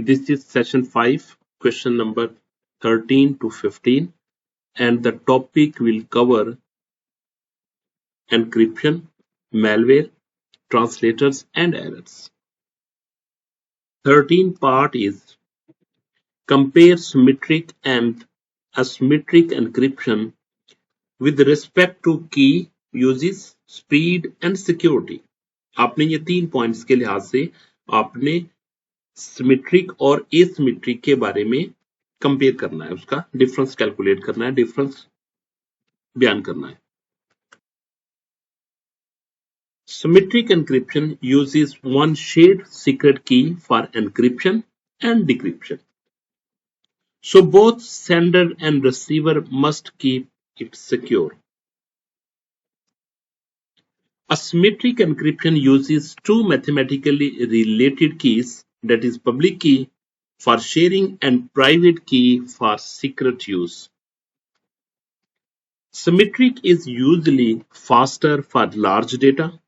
This is session 5, question number 13 to 15, and the topic will cover encryption, malware, translators, and errors. 13 part is compare symmetric and asymmetric encryption with respect to key uses, speed, and security. आपने ये 3 points के लिहाज से आपने symmetric और asymmetric के बारे में कंपेयर करना है, उसका डिफरेंस कैलकुलेट करना है, डिफरेंस बयान करना है. Symmetric encryption uses one shared secret key for encryption and decryption. So both sender and receiver must keep it secure. Asymmetric encryption uses two mathematically related keys, that is public key for sharing and private key for secret use. Symmetric is usually faster for large data.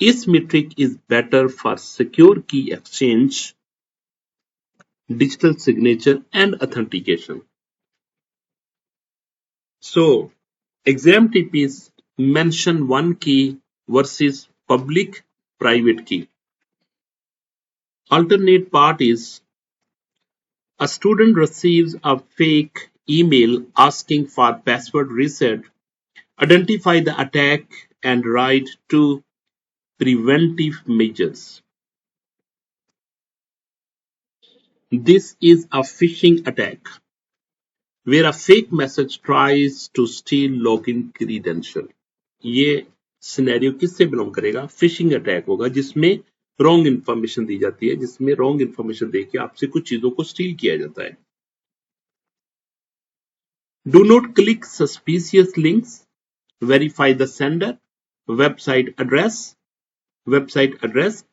Asymmetric is better for secure key exchange, digital signature, and authentication. So, exam TPs mention one key versus public private key. Alternate part is a student receives a fake email asking for password reset. Identify the attack and write two preventive measures. This is a phishing attack where a fake message tries to steal login credential. ये scenario किससे belong करेगा? Phishing attack होगा जिसमें wrong information दी जाती है, जिसमें wrong information देके आपसे कुछ चीजों को स्टील किया जाता है. Do not click suspicious links. Verify the sender, website address,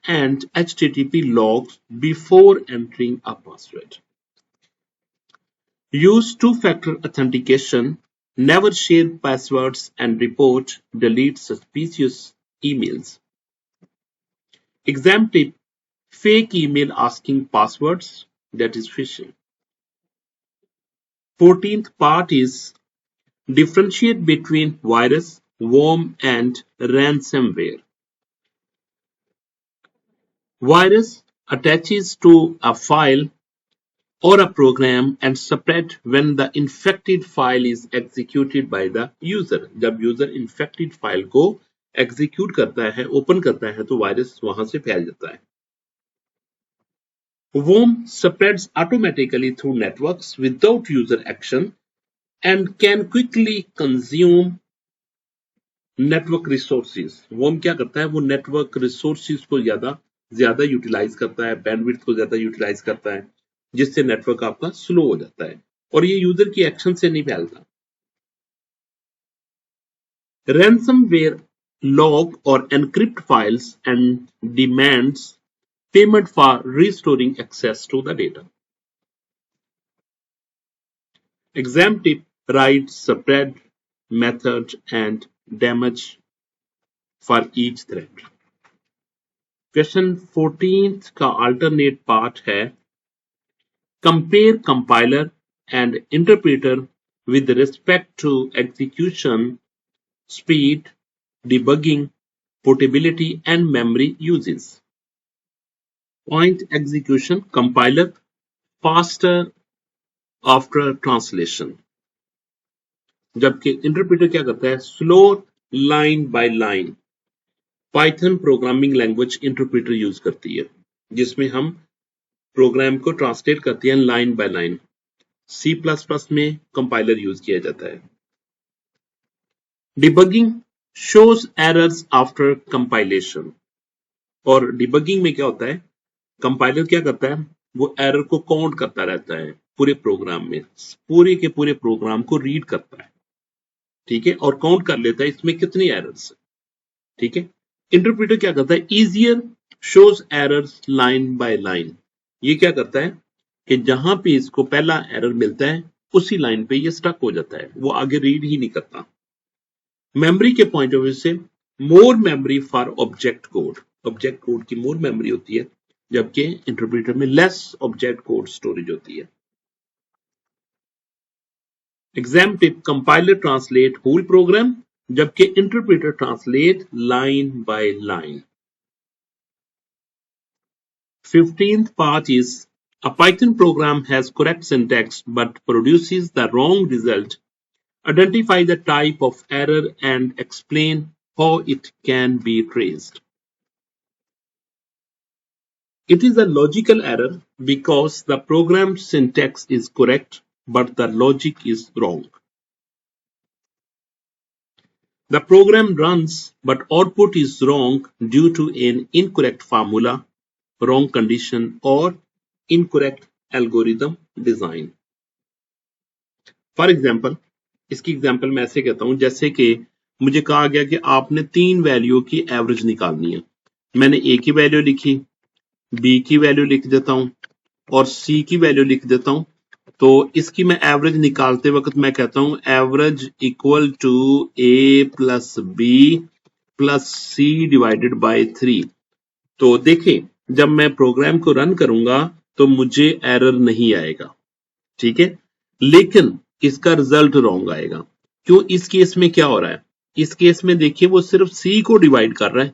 and HTTP logs before entering a password. Use two-factor authentication. Never share passwords and report, delete suspicious emails. Exam tip: fake email asking passwords, that is phishing. 14th part is differentiate between virus, worm, and ransomware. Virus attaches to a file or a program and spread when the infected file is executed by the user. जब user infected file को execute करता है, open करता है, तो virus वहां से फैल जाता है. Worm spreads automatically through networks without user action and can quickly consume network resources. Worm क्या करता है? वो network resources को ज्यादा यूटिलाइज करता है, बैंडविड्थ को ज्यादा यूटिलाइज करता है, जिससे नेटवर्क आपका स्लो हो जाता है और ये यूजर की एक्शन से नहीं फैलता. Ransomware log or encrypt files and demands payment for restoring access to the data. Exam tip: write spread, method, and damage for each thread. Question 14th का alternate part है compare compiler and interpreter with respect to execution, speed, debugging, portability, and memory uses. Point: execution, compiler faster after translation, जबकि interpreter क्या करता है? Slow line by line. Python programming language interpreter use करती है जिसमें हम programme को translate करते हैं लाइन बाय लाइन. C++ में कंपाइलर यूज किया जाता है. Debugging shows errors after compilation. और डिबगिंग में क्या होता है? कंपाइलर क्या करता है? वो एरर को काउंट करता रहता है पूरे प्रोग्राम में, पूरे के पूरे प्रोग्राम को रीड करता है, ठीक है, और काउंट कर लेता है इसमें कितनी एरर्स है, ठीक है. इंटरप्रेटर क्या करता है? Easier shows errors line by line. ये क्या करता है कि जहां पे इसको पहला एरर मिलता है उसी लाइन पे ये स्टक हो जाता है, वो आगे रीड ही नहीं करता. मेमोरी के पॉइंट ऑफ व्यू से मोर memory for object code. Object code की मोर मेमोरी होती है, जबकि इंटरप्रेटर में लेस ऑब्जेक्ट कोड स्टोरेज होती है। Exam tip, compiler translate whole program, जबकि interpreter translate line by line. 15th part is a Python program has correct syntax but produces the wrong result. Identify the type of error and explain how it can be traced. It is a logical error because the program's syntax is correct but the logic is wrong. The program runs but output is wrong due to an incorrect formula, wrong condition or incorrect algorithm design. For example, इसकी example मैं ऐसे कहता हूं जैसे कि मुझे कहा गया कि आपने 3 वैल्यू की एवरेज निकालनी है। मैंने ए की वैल्यू लिखी, बी की वैल्यू लिख देता हूं और सी की वैल्यू लिख देता हूं। तो इसकी मैं एवरेज निकालते वक्त मैं कहता हूं average equal to A plus B plus C divided by 3। तो देखें, जब मैं प्रोग्राम को रन करूंगा तो मुझे एरर नहीं आएगा, ठीक है, लेकिन इसका रिजल्ट रॉन्ग आएगा। क्यों? इस केस में क्या हो रहा है, इस केस में देखिए वो सिर्फ सी को डिवाइड कर रहा है।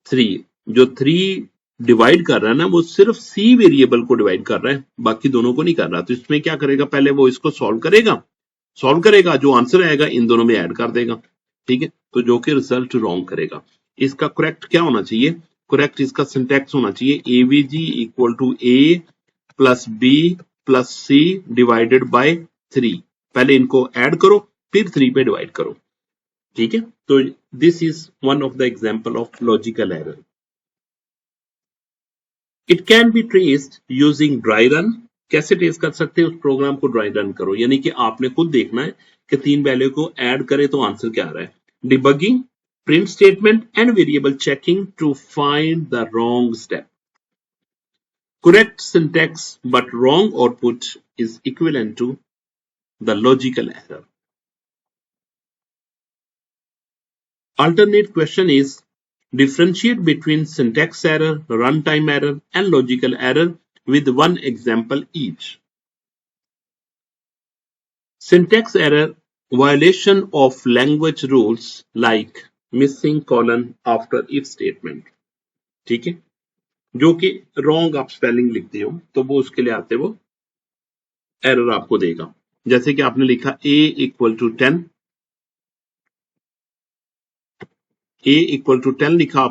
3 जो 3 डिवाइड कर रहा है ना, वो सिर्फ सी वेरिएबल को डिवाइड कर रहा है, बाकी दोनों को नहीं कर रहा। तो इसमें क्या करेगा, पहले वो इसको सॉल्व करेगा, जो आंसर आएगा इन दोनों में ऐड कर देगा, ठीक है। तो जो कि रिजल्ट रॉन्ग करेगा। इसका करेक्ट क्या होना चाहिए, करेक्ट इसका सिंटैक्स होना चाहिए AVG equal to A plus B plus C divided by 3। पहले इनको ऐड करो फिर 3 पे डिवाइड करो, ठीक है। तो this is one of the example of logical error. It can be traced using dry run. कैसे ट्रेस कर सकते हैं, उस प्रोग्राम को ड्राई रन करो, यानी कि आपने खुद देखना है कि 3 वैल्यू को ऐड करे तो आंसर क्या आ रहा है। Debugging, print statement and variable checking to find the wrong step. Correct syntax but wrong output is equivalent to the logical error. Alternate question is differentiate between syntax error, runtime error, and logical error with one example each. Syntax error, violation of language rules like missing colon after if statement, ठीक है, जो कि wrong आप spelling लिखते हो तो वो उसके लिए आते वो एरर आपको देगा। जैसे कि आपने लिखा a equal to 10, a equal to 10 लिखा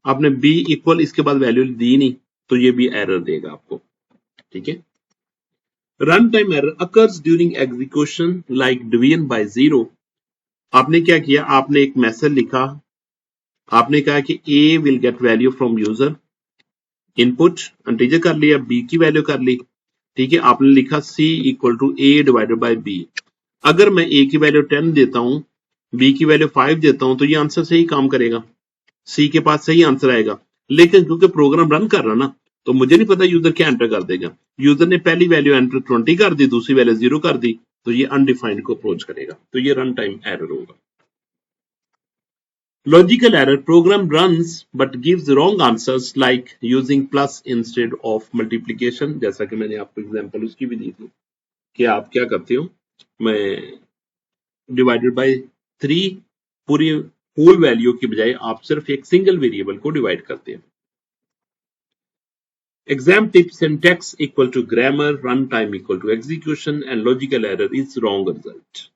आपने b इक्वल इसके बाद वैल्यू दी नहीं, तो ये भी एरर देगा आपको, ठीक है। Run time error occurs during execution like division bye 0। आपने क्या किया, आपने एक मैसेज लिखा, आपने कहा कि a will get value from user, input integer कर लिया, b की वैल्यू कर ली, ठीक है। आपने लिखा c equal to a divided by b। अगर मैं a की वैल्यू 10 देता हूं, b की वैल्यू 5 देता हूं, तो ये आंसर सही काम करेगा, सी के पास सही आंसर आएगा। लेकिन क्योंकि प्रोग्राम रन कर रहा ना, तो मुझे नहीं पता यूजर क्या एंटर कर देगा। यूजर ने पहली वैल्यू एंटर 20 कर दी, दूसरी वैल्यू 0 कर दी, तो ये अनडिफाइंड को अप्रोच करेगा, तो ये रन टाइम एरर होगा। Logical error, program runs but gives wrong answers like using plus instead of multiplication, जैसा कि मैंने आपको एग्जांपल उसकी भी दी थी कि आप क्या करते हो, मैं डिवाइडेड बाय 3 पूरी होल वैल्यू की बजाय आप सिर्फ एक सिंगल वेरिएबल को डिवाइड करते हैं। Exam tip, syntax equal to grammar, run time equal to execution and logical error is wrong result.